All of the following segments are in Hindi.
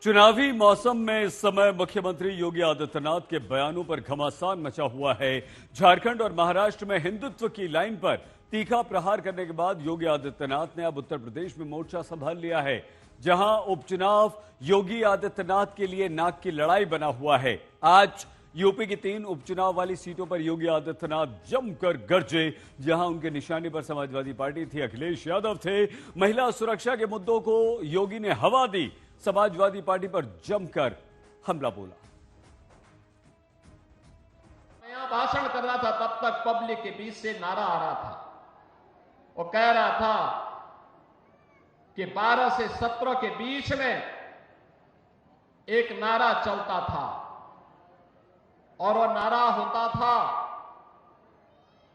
चुनावी मौसम में इस समय मुख्यमंत्री योगी आदित्यनाथ के बयानों पर घमासान मचा हुआ है। झारखंड और महाराष्ट्र में हिंदुत्व की लाइन पर तीखा प्रहार करने के बाद योगी आदित्यनाथ ने अब उत्तर प्रदेश में मोर्चा संभाल लिया है, जहां उपचुनाव योगी आदित्यनाथ के लिए नाक की लड़ाई बना हुआ है। आज यूपी की 3 उपचुनाव वाली सीटों पर योगी आदित्यनाथ जमकर गरजे, जहां उनके निशाने पर समाजवादी पार्टी थी, अखिलेश यादव थे। महिला सुरक्षा के मुद्दों को योगी ने हवा दी, समाजवादी पार्टी पर जमकर हमला बोला। नया भाषण कर रहा था, तब तक पब्लिक के बीच से नारा आ रहा था। वो कह रहा था कि 12 से 17 के बीच में एक नारा चलता था और वो नारा होता था,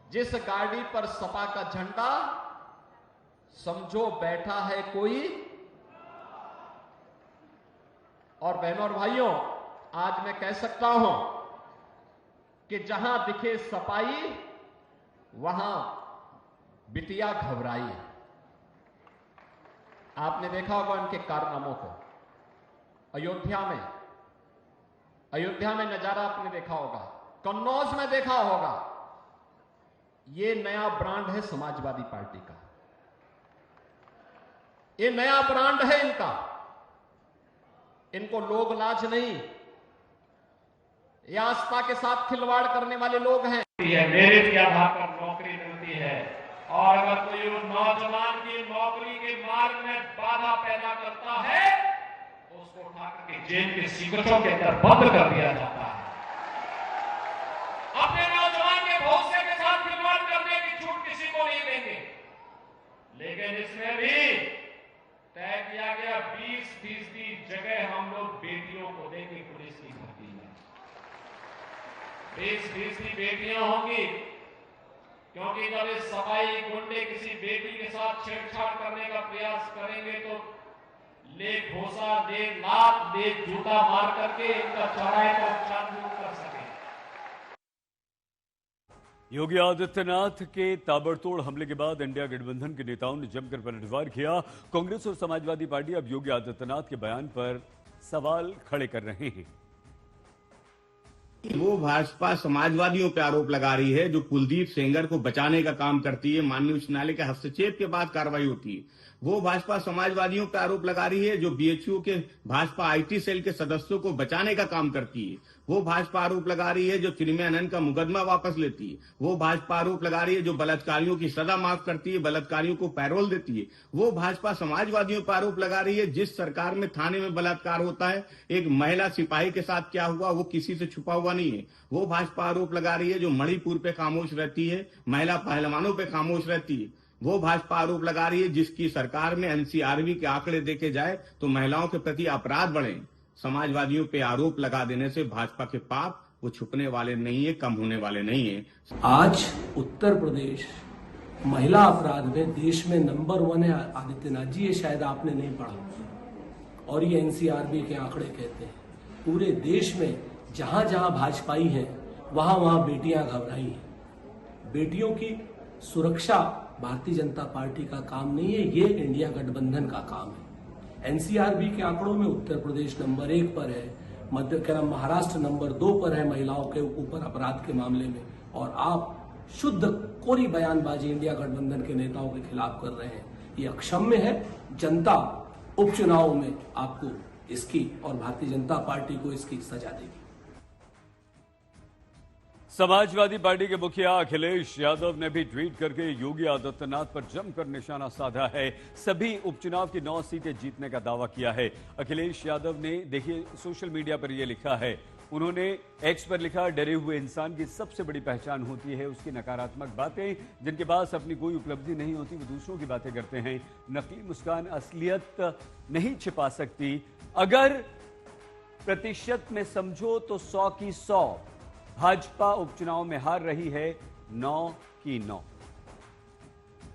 जिस गाड़ी पर सपा का झंडा समझो बैठा है कोई। और बहनों और भाइयों, आज मैं कह सकता हूं कि जहां दिखे सपाई वहां बिटिया घबराई। आपने देखा होगा उनके कारनामों को। अयोध्या में नजारा आपने देखा होगा, कन्नौज में देखा होगा। ये नया ब्रांड है समाजवादी पार्टी का, ये नया ब्रांड है इनका। इनको लोग लाज नहीं, ये आस्था के साथ खिलवाड़ करने वाले लोग हैं। मेरिट के आधार पर नौकरी मिलती है, और अगर कोई उस नौजवान की नौकरी के मार्ग में बाधा पैदा करता है तो उसको उठाकर के जेल के सीकटों के अंदर बंद कर दिया जाता है। अपने नौजवान के भविष्य के साथ खिलवाड़ करने की छूट किसी को नहीं देंगे, लेकिन इसमें भी तय किया गया 20% जगह हम लोग बेटियों को देंगे पुलिस की भर्ती में। 20% बेटियां होंगी, क्योंकि जब इस सफाई गुंडे किसी बेटी के साथ छेड़छाड़ करने का प्रयास करेंगे तो ले घोसा, ले लात, ले जूता मार करके इनका चौराहे को चांदू कर सके। योगी आदित्यनाथ के ताबड़तोड़ हमले के बाद इंडिया गठबंधन के नेताओं ने जमकर पलटवार किया। कांग्रेस और समाजवादी पार्टी अब योगी आदित्यनाथ के बयान पर सवाल खड़े कर रहे हैं। वो भाजपा समाजवादियों पे आरोप लगा रही है, जो कुलदीप सेंगर को बचाने का काम करती है। माननीय उच्च न्यायालय के हस्तक्षेप के बाद कार्रवाई होती है। वो भाजपा समाजवादियों पे आरोप लगा रही है, जो बीएचयू के भाजपा आईटी सेल के सदस्यों को बचाने का काम करती है। वो भाजपा आरोप लगा रही है जो चिन्मयानंद का मुकदमा वापस लेती है। वो भाजपा आरोप लगा रही है जो बलात्कारियों की सजा माफ करती है, बलात्कारियों को पैरोल देती है। वो भाजपा समाजवादियों पर आरोप लगा रही है, जिस सरकार में थाने में बलात्कार होता है, एक महिला सिपाही के साथ क्या हुआ वो किसी से छुपा हुआ नहीं है। वो भाजपा आरोप लगा रही है जो मणिपुर पे खामोश रहती है, महिला पहलवानों पे खामोश रहती है। वो भाजपा आरोप लगा रही है जिसकी सरकार में एनसीआरबी के आंकड़े देखे जाए तो महिलाओं के प्रति अपराध बढ़े। समाजवादियों पे आरोप लगा देने से भाजपा के पाप वो छुपने वाले नहीं है, कम होने वाले नहीं है। आज उत्तर प्रदेश महिला अपराध में देश में नंबर 1 है। आदित्यनाथ जी, ये शायद आपने नहीं पढ़ा, और ये एनसीआरबी के आंकड़े कहते हैं पूरे देश में जहां जहां भाजपाई है वहां वहां बेटियां घबराई हैं। बेटियों की सुरक्षा भारतीय जनता पार्टी का काम नहीं है, ये इंडिया गठबंधन का काम है। एनसीआरबी के आंकड़ों में उत्तर प्रदेश नंबर 1 पर है, महाराष्ट्र नंबर 2 पर है महिलाओं के ऊपर अपराध के मामले में, और आप शुद्ध कोरी बयानबाजी इंडिया गठबंधन के नेताओं के खिलाफ कर रहे हैं। ये अक्षम्य है। जनता उपचुनाव में आपको इसकी और भारतीय जनता पार्टी को इसकी सजा देगी। समाजवादी पार्टी के मुखिया अखिलेश यादव ने भी ट्वीट करके योगी आदित्यनाथ पर जमकर निशाना साधा है। सभी उपचुनाव की 9 सीटें जीतने का दावा किया है। अखिलेश यादव ने देखिए सोशल मीडिया पर यह लिखा है, उन्होंने एक्स पर लिखा, डरे हुए इंसान की सबसे बड़ी पहचान होती है उसकी नकारात्मक बातें। जिनके पास अपनी कोई उपलब्धि नहीं होती वो दूसरों की बातें करते हैं। नकली मुस्कान असलियत नहीं छिपा सकती। अगर प्रतिशत में समझो तो 100 की 100 भाजपा उपचुनाव में हार रही है, 9 की 9।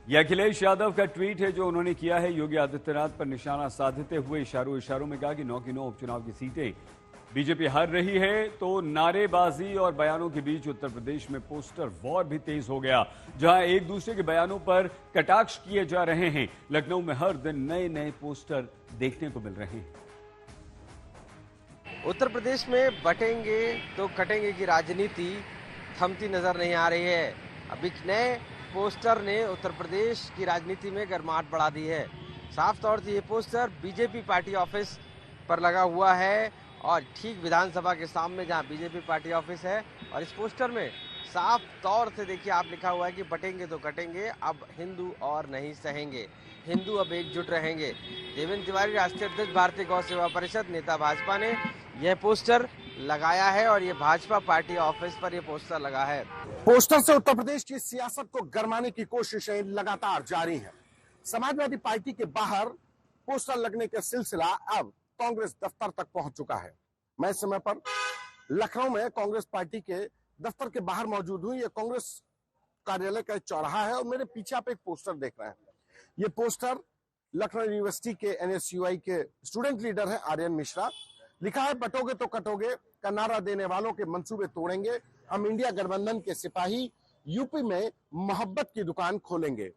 यह अखिलेश यादव का ट्वीट है जो उन्होंने किया है। योगी आदित्यनाथ पर निशाना साधते हुए इशारों में कहा कि 9 की 9 उपचुनाव की सीटें बीजेपी हार रही है। तो नारेबाजी और बयानों के बीच उत्तर प्रदेश में पोस्टर वॉर भी तेज हो गया, जहां एक दूसरे के बयानों पर कटाक्ष किए जा रहे हैं। लखनऊ में हर दिन नए नए पोस्टर देखने को मिल रहे हैं। उत्तर प्रदेश में बटेंगे तो कटेंगे की राजनीति थमती नजर नहीं आ रही है। अभी नए पोस्टर ने उत्तर प्रदेश की राजनीति में गर्माहट बढ़ा दी है। साफ तौर से ये पोस्टर बीजेपी पार्टी ऑफिस पर लगा हुआ है और ठीक विधानसभा के सामने जहां बीजेपी पार्टी ऑफिस है, और इस पोस्टर में साफ तौर से देखिए आप लिखा हुआ है कि बटेंगे तो कटेंगे, अब हिंदू और नहीं सहेंगे, हिंदू अब एकजुट रहेंगे। देवेंद्र तिवारी, राष्ट्रीय अध्यक्ष भारतीय गौ सेवा परिषद, नेता भाजपा ने यह पोस्टर लगाया है और ये भाजपा पार्टी ऑफिस पर यह पोस्टर लगा है। पोस्टर से उत्तर प्रदेश की सियासत को गरमाने की कोशिशें लगातार जारी हैं। समाजवादी पार्टी के बाहर पोस्टर लगने का सिलसिला अब कांग्रेस दफ्तर तक पहुंच चुका है। मैं इस समय पर लखनऊ में कांग्रेस पार्टी के दफ्तर के बाहर मौजूद हूं। यह कांग्रेस कार्यालय का चौराहा है और मेरे पीछे आप एक पोस्टर देख रहे हैं। ये पोस्टर लखनऊ यूनिवर्सिटी के NSUI के स्टूडेंट लीडर है आर्यन मिश्रा। लिखा है, बटोगे तो कटोगे का नारा देने वालों के मंसूबे तोड़ेंगे, हम इंडिया गठबंधन के सिपाही, यूपी में मोहब्बत की दुकान खोलेंगे।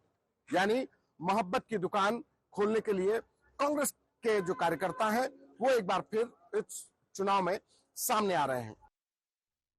यानी मोहब्बत की दुकान खोलने के लिए कांग्रेस के जो कार्यकर्ता हैं वो एक बार फिर इस चुनाव में सामने आ रहे हैं।